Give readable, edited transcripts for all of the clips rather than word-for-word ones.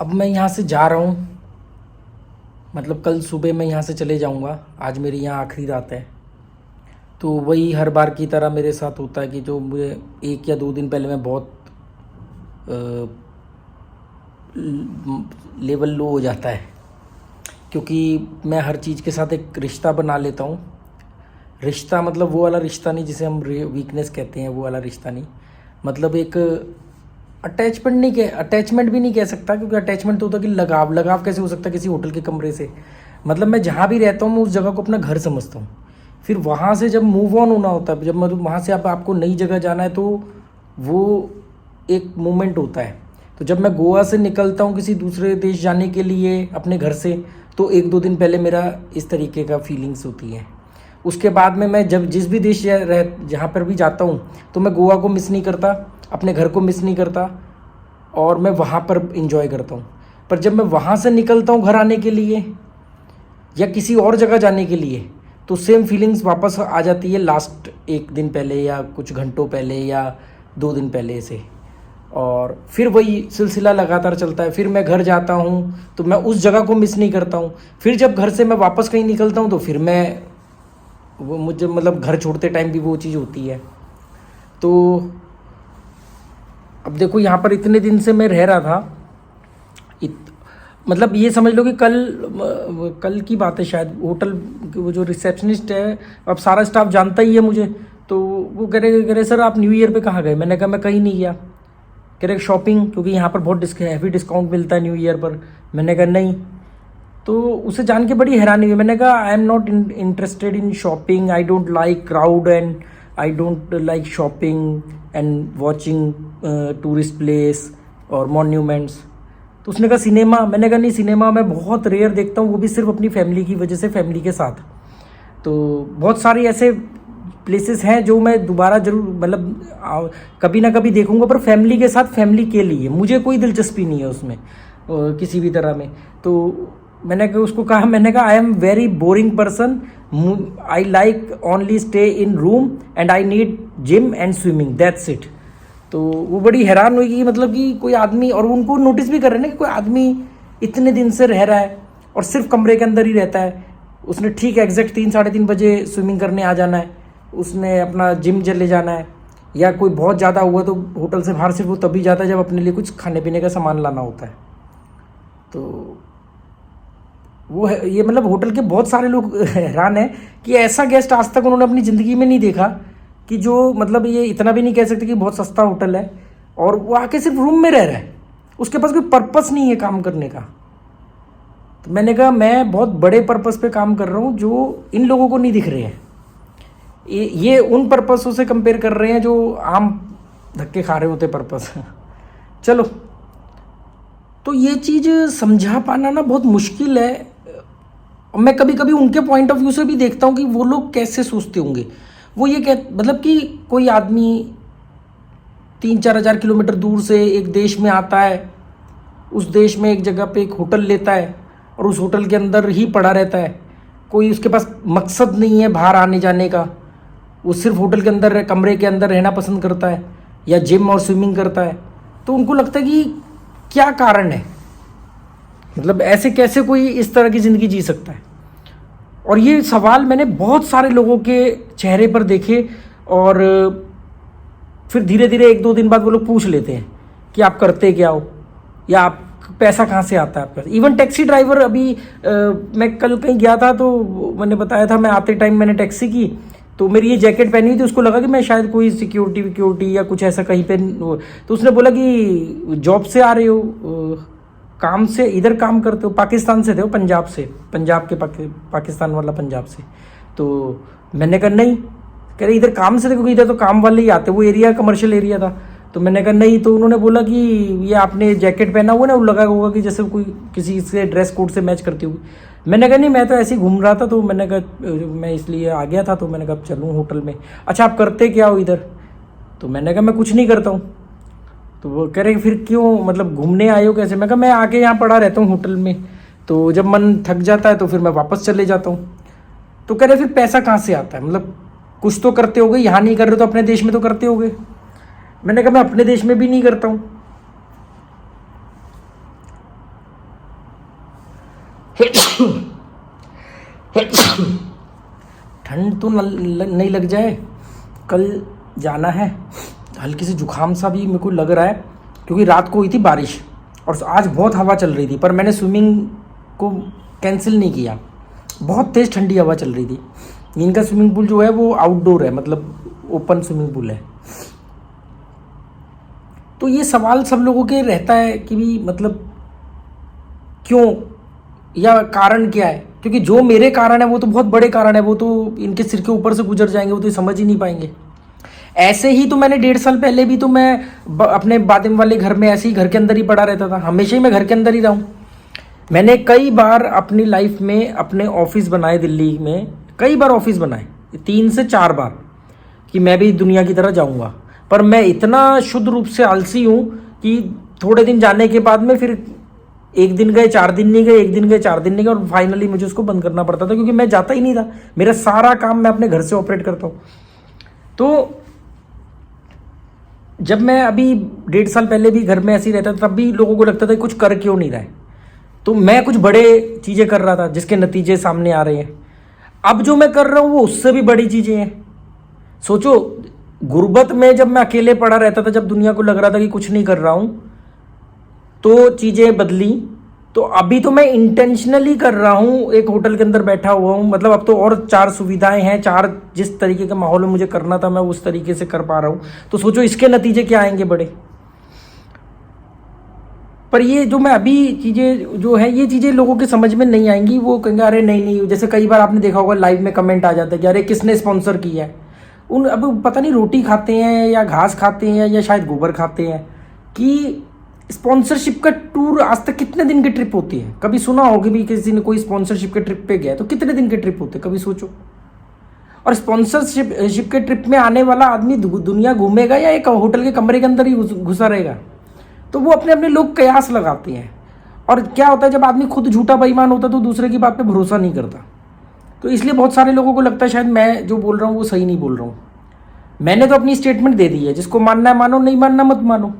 अब मैं यहाँ से जा रहा हूँ, मतलब कल सुबह मैं यहाँ से चले जाऊँगा। आज मेरी यहाँ आखिरी रात है। तो वही हर बार की तरह मेरे साथ होता है कि जो मुझे 1 या 2 दिन पहले मैं बहुत लेवल लो हो जाता है, क्योंकि मैं हर चीज़ के साथ एक रिश्ता बना लेता हूँ। रिश्ता मतलब वो वाला रिश्ता नहीं जिसे हम वीकनेस कहते हैं, वो वाला रिश्ता नहीं। मतलब एक अटैचमेंट नहीं, कह अटैचमेंट भी नहीं कह सकता, क्योंकि अटैचमेंट तो होता है कि लगाव। लगाव कैसे हो सकता है किसी होटल के कमरे से? मतलब मैं जहाँ भी रहता हूँ मैं उस जगह को अपना घर समझता हूँ। फिर वहाँ से जब मूव ऑन होना होता है, जब मतलब वहाँ से आपको नई जगह जाना है, तो वो एक मोमेंट होता है। तो जब मैं गोवा से निकलता हूँ किसी दूसरे देश जाने के लिए अपने घर से, तो 1-2 दिन पहले मेरा इस तरीके का फीलिंग्स होती है। उसके बाद में मैं जब जिस भी देश जहाँ पर भी जाता हूँ, तो मैं गोवा को मिस नहीं करता, अपने घर को मिस नहीं करता, और मैं वहाँ पर इंजॉय करता हूँ। पर जब मैं वहाँ से निकलता हूँ घर आने के लिए या किसी और जगह जाने के लिए, तो सेम फीलिंग्स वापस आ जाती है लास्ट 1 दिन पहले या कुछ घंटों पहले या 2 दिन पहले से। और फिर वही सिलसिला लगातार चलता है। फिर मैं घर जाता हूँ तो मैं उस जगह को मिस नहीं करता हूँ। फिर जब घर से मैं वापस कहीं निकलता हूँ तो फिर मैं वो मुझे मतलब घर छोड़ते टाइम भी वो चीज़ होती है। तो अब देखो यहाँ पर इतने दिन से मैं रह रहा था, मतलब ये समझ लो कि कल की बात है शायद। होटल वो जो रिसेप्शनिस्ट है, अब सारा स्टाफ जानता ही है मुझे। तो वो कह रहे सर आप न्यू ईयर पे कहाँ गए? मैंने कहा मैं कहीं नहीं गया। कह रहे शॉपिंग, क्योंकि यहाँ पर बहुत हैवी डिस्काउंट मिलता है न्यू ईयर पर। मैंने कहा नहीं। तो उसे जान के बड़ी हैरानी हुई। मैंने कहा I am not interested in shopping, I don't like crowd and I don't like shopping and watching tourist place और मॉन्यूमेंट्स। तो उसने कहा सिनेमा। मैंने कहा नहीं, सिनेमा मैं बहुत रेयर देखता हूँ, वो भी सिर्फ अपनी फैमिली की वजह से, फैमिली के साथ। तो बहुत सारे ऐसे प्लेसेस हैं जो मैं दोबारा जरूर मतलब कभी ना कभी देखूंगा, पर फैमिली के साथ, फैमिली के लिए। मुझे कोई दिलचस्पी नहीं है उसमें किसी भी तरह में। तो मैंने उसको कहा, मैंने कहा I am very boring person, I like only stay in room and I need gym and swimming, that's it. तो वो बड़ी हैरान हुई कि मतलब कि कोई आदमी, और उनको नोटिस भी कर रहे हैं ना कि कोई आदमी इतने दिन से रह रहा है और सिर्फ कमरे के अंदर ही रहता है। उसने ठीक एग्जैक्ट 3-3:30 बजे स्विमिंग करने आ जाना है, उसने अपना जिम चले जाना है, या कोई बहुत ज़्यादा हुआ तो होटल से बाहर सिर्फ वो तभी जाता है जब अपने लिए कुछ खाने पीने का सामान लाना होता है। तो वो है, ये मतलब होटल के बहुत सारे लोग हैरान हैं कि ऐसा गेस्ट आज तक उन्होंने अपनी ज़िंदगी में नहीं देखा, कि जो मतलब ये इतना भी नहीं कह सकते कि बहुत सस्ता होटल है और वो आके सिर्फ रूम में रह रहा है, उसके पास कोई पर्पस नहीं है काम करने का। तो मैंने कहा मैं बहुत बड़े पर्पस पे काम कर रहा हूँ जो इन लोगों को नहीं दिख रहे हैं। ये उन पर्पसों से कंपेयर कर रहे हैं जो आम धक्के खा रहे होते पर्पस। चलो, तो ये चीज़ समझा पाना ना बहुत मुश्किल है। मैं कभी कभी उनके पॉइंट ऑफ व्यू से भी देखता हूँ कि वो लोग कैसे सोचते होंगे। वो ये मतलब कि कोई आदमी 3-4 हज़ार किलोमीटर दूर से एक देश में आता है, उस देश में एक जगह पे एक होटल लेता है और उस होटल के अंदर ही पड़ा रहता है। कोई उसके पास मकसद नहीं है बाहर आने जाने का, वो सिर्फ होटल के अंदर कमरे के अंदर रहना पसंद करता है या जिम और स्विमिंग करता है। तो उनको लगता है कि क्या कारण है, मतलब ऐसे कैसे कोई इस तरह की ज़िंदगी जी सकता है। और ये सवाल मैंने बहुत सारे लोगों के चेहरे पर देखे, और फिर धीरे धीरे 1-2 दिन बाद वो लोग पूछ लेते हैं कि आप करते क्या हो, या आप पैसा कहाँ से आता है आपका। इवन टैक्सी ड्राइवर, अभी मैं कल कहीं गया था तो मैंने बताया था, मैं आते टाइम मैंने टैक्सी की, तो मेरी ये जैकेट पहनी हुई थी, उसको लगा कि मैं शायद कोई सिक्योरिटी या कुछ ऐसा कहीं पे। तो उसने बोला कि जॉब से आ रहे हो, काम से, इधर काम करते हो? पाकिस्तान से थे वो, पंजाब से, पंजाब के पाकिस्तान वाला पंजाब से। तो मैंने कहा नहीं। कह रहे इधर काम से थे, क्योंकि इधर तो काम वाले ही आते, वो एरिया कमर्शियल एरिया था। तो मैंने कहा नहीं। तो उन्होंने बोला कि ये आपने जैकेट पहना हुआ ना, वो लगा होगा कि जैसे कोई किसी से ड्रेस कोड से मैच करती होगी। मैंने कहा नहीं, मैं तो ऐसे ही घूम रहा था, तो मैंने कहा मैं इसलिए आ गया था, तो मैंने कहा चलूँ होटल में। अच्छा आप करते क्या हो इधर? तो मैंने कहा मैं कुछ नहीं करता हूँ। तो वो कह रहे फिर क्यों, मतलब घूमने आए हो कैसे? मैं कहा मैं आके यहाँ पड़ा रहता हूँ होटल में, तो जब मन थक जाता है तो फिर मैं वापस चले जाता हूँ। तो कह रहे फिर पैसा कहाँ से आता है, मतलब कुछ तो करते होगे, यहाँ नहीं कर रहे तो अपने देश में तो करते होगे। मैंने कहा मैं अपने देश में भी नहीं करता हूँ। ठंड तो नहीं लग जाए, कल जाना है। हल्की सी जुकाम सा भी मेरे को लग रहा है, क्योंकि रात को हुई थी बारिश और आज बहुत हवा चल रही थी, पर मैंने स्विमिंग को कैंसिल नहीं किया। बहुत तेज़ ठंडी हवा चल रही थी। इनका स्विमिंग पूल जो है वो आउटडोर है, मतलब ओपन स्विमिंग पूल है। तो ये सवाल सब लोगों के रहता है कि भी मतलब क्यों, या कारण क्या है, क्योंकि जो मेरे कारण है वो तो बहुत बड़े कारण है, वो तो इनके सिर के ऊपर से गुजर जाएंगे, वो तो समझ ही नहीं पाएंगे। ऐसे ही तो मैंने 1.5 साल पहले भी तो मैं अपने बादिम वाले घर में ऐसे ही घर के अंदर ही पड़ा रहता था, हमेशा ही मैं घर के अंदर ही रहा हूँ। मैंने कई बार अपनी लाइफ में अपने ऑफिस बनाए, दिल्ली में कई बार ऑफिस बनाए, 3 से 4 बार, कि मैं भी दुनिया की तरह जाऊँगा। पर मैं इतना शुद्ध रूप से आलसी हूँ कि थोड़े दिन जाने के बाद में फिर 1 दिन गए 4 दिन नहीं गए, 1 दिन गए 4 दिन नहीं गए, और फाइनली मुझे उसको बंद करना पड़ता था, क्योंकि मैं जाता ही नहीं था। मेरा सारा काम मैं अपने घर से ऑपरेट करता हूँ। तो जब मैं अभी 1.5 साल पहले भी घर में ऐसे ही रहता था, तब भी लोगों को लगता था कुछ कर क्यों नहीं रहा है। तो मैं कुछ बड़े चीज़ें कर रहा था जिसके नतीजे सामने आ रहे हैं। अब जो मैं कर रहा हूँ वो उससे भी बड़ी चीज़ें हैं। सोचो, गुर्बत में जब मैं अकेले पड़ा रहता था, जब दुनिया को लग रहा था कि कुछ नहीं कर रहा हूँ, तो चीज़ें बदली। तो अभी तो मैं इंटेंशनली कर रहा हूँ, एक होटल के अंदर बैठा हुआ हूँ, मतलब अब तो और 4 सुविधाएं हैं, 4 जिस तरीके का माहौल में मुझे करना था मैं उस तरीके से कर पा रहा हूँ। तो सोचो इसके नतीजे क्या आएंगे बड़े। पर ये जो मैं अभी चीज़ें जो है, ये चीज़ें लोगों के समझ में नहीं आएंगी। वो कहेंगे अरे नहीं नहीं, जैसे कई बार आपने देखा होगा लाइव में कमेंट आ जाता है कि अरे किसने स्पॉन्सर किया है। उन अब पता नहीं रोटी खाते हैं या घास खाते हैं या शायद गोबर खाते हैं, कि स्पॉन्सरशिप का टूर आज तक कितने दिन की ट्रिप होती है। कभी सुना होगा भी किसी ने कोई स्पॉन्सरशिप के ट्रिप पे गया, तो कितने दिन के ट्रिप होते हैं, कभी सोचो। और स्पॉन्सरशिप के ट्रिप में आने वाला आदमी दुनिया घूमेगा या एक होटल के कमरे के अंदर ही घुसा रहेगा। तो वो अपने अपने लोग कयास लगाते हैं। और क्या होता है, जब आदमी खुद झूठा बेईमान होता है तो दूसरे की बात पे भरोसा नहीं करता। तो इसलिए बहुत सारे लोगों को लगता है शायद मैं जो बोल रहा हूँ वो सही नहीं बोल रहा हूँ। मैंने तो अपनी स्टेटमेंट दे दी है, जिसको मानना है मानो, नहीं मानना मत मानो।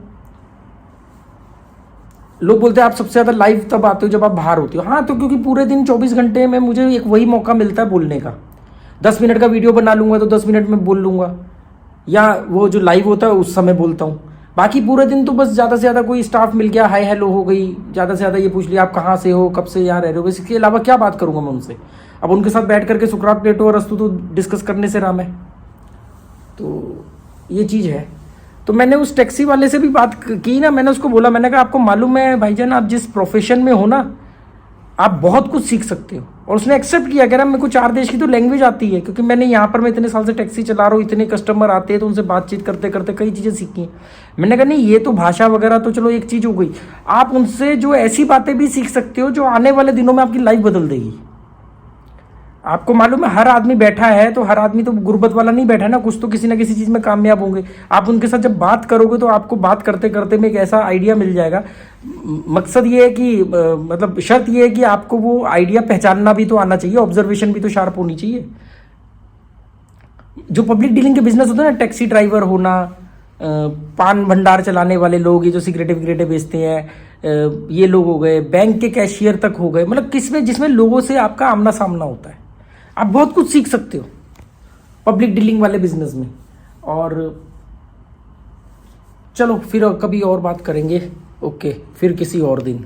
लोग बोलते हैं आप सबसे ज़्यादा लाइव तब आते हो जब आप बाहर होते हो। हाँ, तो क्योंकि पूरे दिन 24 घंटे में मुझे एक वही मौका मिलता है बोलने का। 10 मिनट का वीडियो बना लूँगा तो 10 मिनट में बोल लूँगा, या वो जो लाइव होता है उस समय बोलता हूँ। बाकी पूरे दिन तो बस ज़्यादा से ज़्यादा कोई स्टाफ मिल गया, हाय हेलो हो गई, ज़्यादा से ज़्यादा ये पूछ लिया आप कहाँ से हो, कब से यहाँ रह रहे हो, बस इसके अलावा क्या बात करूँगा मैं उनसे। अब उनके साथ बैठ करके सुकरात प्लेटो और अस्तु तो डिस्कस करने से राम है। तो ये चीज़ है। तो मैंने उस टैक्सी वाले से भी बात की ना, मैंने उसको बोला, मैंने कहा आपको मालूम है भाईजान, आप जिस प्रोफेशन में हो ना, आप बहुत कुछ सीख सकते हो। और उसने एक्सेप्ट किया, कह रहा मेरे को 4 देश की तो लैंग्वेज आती है, क्योंकि मैंने यहाँ पर मैं इतने साल से टैक्सी चला रहा हूँ, इतने कस्टमर आते हैं, तो उनसे बातचीत करते करते कई चीज़ें सीखी हैं। मैंने कहा नहीं, ये तो भाषा वगैरह तो चलो एक चीज़ हो गई, आप उनसे जो ऐसी बातें भी सीख सकते हो जो आने वाले दिनों में आपकी लाइफ बदल देगी। आपको मालूम है, हर आदमी बैठा है तो हर आदमी तो गुर्बत वाला नहीं बैठा है ना, कुछ तो किसी ना किसी चीज़ में कामयाब होंगे। आप उनके साथ जब बात करोगे तो आपको बात करते करते में एक ऐसा आइडिया मिल जाएगा। मकसद ये है कि मतलब शर्त ये है कि आपको वो आइडिया पहचानना भी तो आना चाहिए, ऑब्जर्वेशन भी तो शार्प होनी चाहिए। जो पब्लिक डीलिंग के बिजनेस होते हैं ना, टैक्सी ड्राइवर होना, पान भंडार चलाने वाले लोग, ये जो सिगरेटें विगरेटें बेचते हैं, ये लोग हो गए, बैंक के कैशियर तक हो गए, मतलब किसमें जिसमें लोगों से आपका आमना सामना होता है, आप बहुत कुछ सीख सकते हो पब्लिक डीलिंग वाले बिजनेस में। और चलो फिर कभी और बात करेंगे। ओके, फिर किसी और दिन।